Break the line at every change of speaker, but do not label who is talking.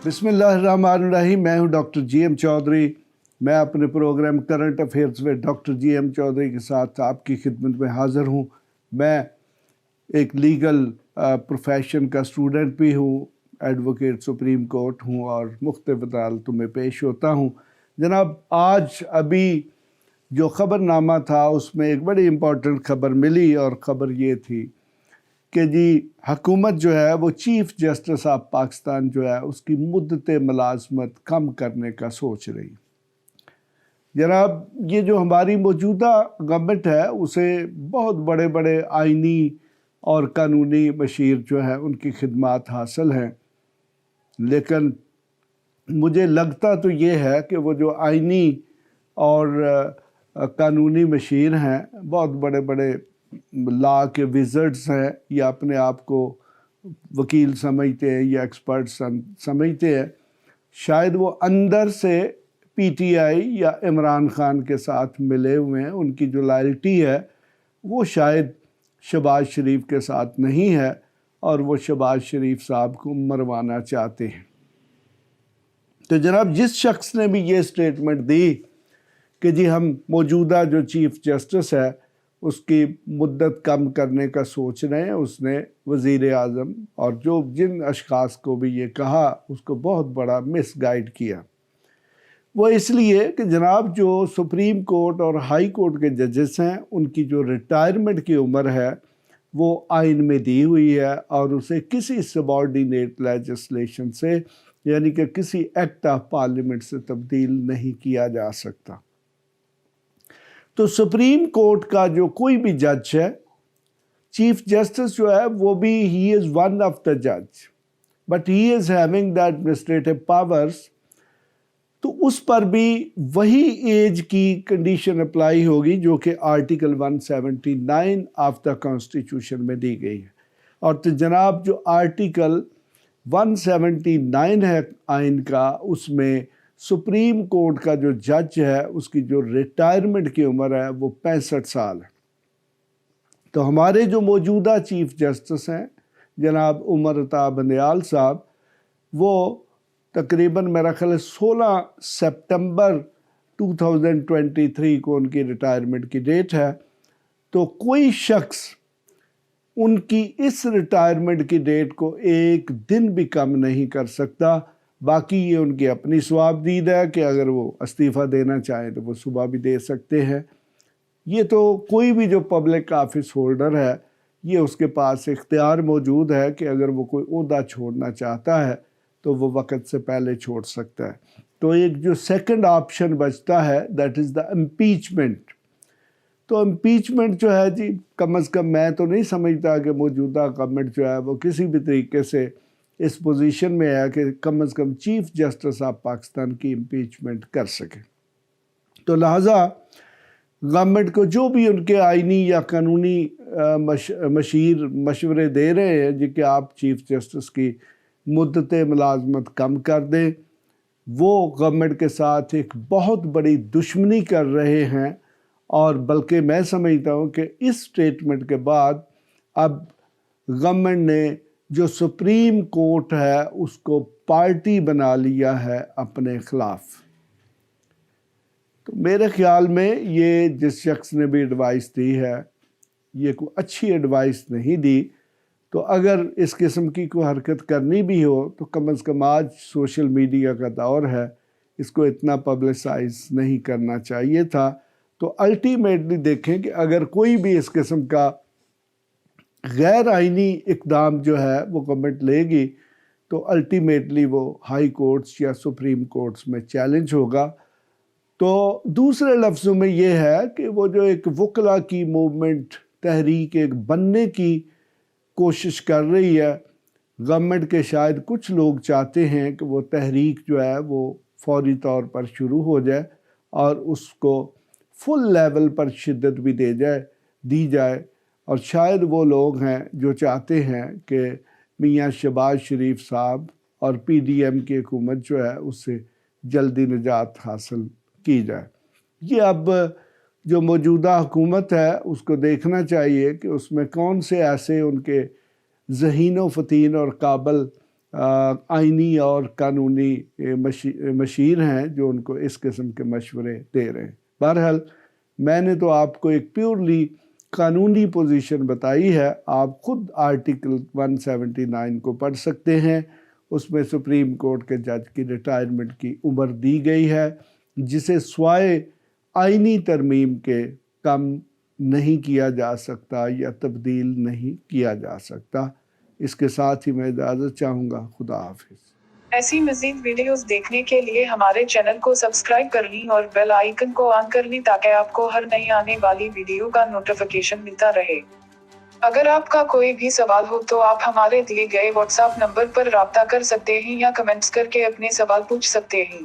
बिस्मिल्लाहिर्रहमानिर्रहीम। मैं हूं डॉक्टर जी.एम. चौधरी। मैं अपने प्रोग्राम करंट अफेयर्स में डॉक्टर जी.एम. चौधरी के साथ आपकी खिदमत में हाज़िर हूं। मैं एक लीगल प्रोफेशन का स्टूडेंट भी हूं, एडवोकेट सुप्रीम कोर्ट हूं और मुख्तलिफ अदालतों में पेश होता हूं। जनाब, आज अभी जो ख़बरनामा था उसमें एक बड़ी इम्पोर्टेंट ख़बर मिली और ख़बर ये थी कि जी हुकूमत जो है वो चीफ़ जस्टिस ऑफ पाकिस्तान जो है उसकी मुद्दत मुलाजमत कम करने का सोच रही। जनाब, ये जो हमारी मौजूदा गवर्नमेंट है उसे बहुत बड़े बड़े आइनी और कानूनी मशीर जो है उनकी खिदमात हासिल हैं, लेकिन मुझे लगता तो ये है कि वो जो आइनी और कानूनी मशीर हैं, बहुत बड़े बड़े लॉ के विज़र्ड्स हैं या अपने आप को वकील समझते हैं या एक्सपर्ट समझते हैं, शायद वो अंदर से पीटीआई या इमरान खान के साथ मिले हुए हैं। उनकी जो लॉयल्टी है वो शायद शहबाज शरीफ के साथ नहीं है और वो शहबाज शरीफ साहब को मरवाना चाहते हैं। तो जनाब, जिस शख्स ने भी ये स्टेटमेंट दी कि जी हम मौजूदा जो चीफ़ जस्टिस है उसकी मुद्दत कम करने का सोच रहे हैं, उसने वज़ीर आज़म और जो जिन अशख़ास को भी ये कहा उसको बहुत बड़ा मिसगाइड किया। वो इसलिए कि जनाब जो सुप्रीम कोर्ट और हाई कोर्ट के जजेस हैं उनकी जो रिटायरमेंट की उम्र है वो आइन में दी हुई है और उसे किसी सबॉर्डिनेट लेजिस्लेशन से यानी कि किसी एक्ट ऑफ पार्लियामेंट से तब्दील नहीं किया जा सकता। तो सुप्रीम कोर्ट का जो कोई भी जज है, चीफ जस्टिस जो है वो भी he is one of the जज, but he is having the administrative powers. तो उस पर भी वही एज की कंडीशन अप्लाई होगी जो कि आर्टिकल 179 ऑफ द कॉन्स्टिट्यूशन में दी गई है। और तो जनाब जो आर्टिकल 179 है आइन का, उसमें सुप्रीम कोर्ट का जो जज है उसकी जो रिटायरमेंट की उम्र है वो 65 साल है। तो हमारे जो मौजूदा चीफ जस्टिस हैं जनाब उमर अता बंदयाल साहब, वो तकरीबन मेरा ख्याल 16 सितंबर 2023 को उनकी रिटायरमेंट की डेट है। तो कोई शख्स उनकी इस रिटायरमेंट की डेट को एक दिन भी कम नहीं कर सकता। बाकी ये उनकी अपनी स्वाबदीद है कि अगर वो इस्तीफ़ा देना चाहें तो वो सुबह भी दे सकते हैं। ये तो कोई भी जो पब्लिक ऑफिस होल्डर है ये उसके पास इख्तियार मौजूद है कि अगर वो कोई ओहदा छोड़ना चाहता है तो वो वक्त से पहले छोड़ सकता है। तो एक जो सेकंड ऑप्शन बचता है दैट इज़ द इम्पीचमेंट। तो इम्पीचमेंट जो है जी, कम अज़ कम मैं तो नहीं समझता कि मौजूदा गवर्नमेंट जो है वो किसी भी तरीके से इस पोजीशन में है कि कम अज़ कम चीफ जस्टिस ऑफ पाकिस्तान की इम्पीचमेंट कर सके। तो लिहाजा गवर्नमेंट को जो भी उनके आइनी या कानूनी मशीर मशवरे दे रहे हैं जी कि आप चीफ जस्टिस की मुद्दत मुलाजमत कम कर दें, वो गवर्नमेंट के साथ एक बहुत बड़ी दुश्मनी कर रहे हैं। और बल्कि मैं समझता हूँ कि इस स्टेटमेंट के बाद अब गवर्नमेंट ने जो सुप्रीम कोर्ट है उसको पार्टी बना लिया है अपने खिलाफ। तो मेरे ख्याल में ये जिस शख्स ने भी एडवाइस दी है ये कोई अच्छी एडवाइस नहीं दी। तो अगर इस किस्म की कोई हरकत करनी भी हो तो कम अज़ कम आज सोशल मीडिया का दौर है, इसको इतना पब्लिसाइज नहीं करना चाहिए था। तो अल्टीमेटली देखें कि अगर कोई भी इस किस्म का गैर आइनी इक़दाम जो है वो गवर्नमेंट लेगी तो अल्टीमेटली वो हाई कोर्ट्स या सुप्रीम कोर्ट्स में चैलेंज होगा। तो दूसरे लफ्ज़ों में ये है कि वो जो एक वकला की मूवमेंट तहरीक एक बनने की कोशिश कर रही है, गवर्नमेंट के शायद कुछ लोग चाहते हैं कि वो तहरीक जो है वो फौरी तौर पर शुरू हो जाए और उसको फुल लेवल पर शिद्दत भी दी जाए। और शायद वो लोग हैं जो चाहते हैं कि मियाँ शहबाज शरीफ साहब और पीडीएम की हुकूमत जो है उससे जल्दी निजात हासिल की जाए। ये अब जो मौजूदा हुकूमत है उसको देखना चाहिए कि उसमें कौन से ऐसे उनके ज़हीन व फ़तीन और काबिल आइनी और कानूनी मशीर हैं जो उनको इस किस्म के मशवरे दे रहे हैं। बहरहाल मैंने तो आपको एक प्योरली कानूनी पोजीशन बताई है। आप खुद आर्टिकल 179 को पढ़ सकते हैं। उसमें सुप्रीम कोर्ट के जज की रिटायरमेंट की उम्र दी गई है, जिसे स्वाय आइनी तरमीम के कम नहीं किया जा सकता या तब्दील नहीं किया जा सकता। इसके साथ ही मैं इजाज़त चाहूँगा। खुदा हाफिज़।
ऐसी मज़ीद वीडियोस देखने के लिए हमारे चैनल को सब्सक्राइब कर लें और बेल आइकन को ऑन कर लें ताकि आपको हर नई आने वाली वीडियो का नोटिफिकेशन मिलता रहे। अगर आपका कोई भी सवाल हो तो आप हमारे दिए गए व्हाट्सएप नंबर पर राब्ता कर सकते हैं या कमेंट्स करके अपने सवाल पूछ सकते हैं।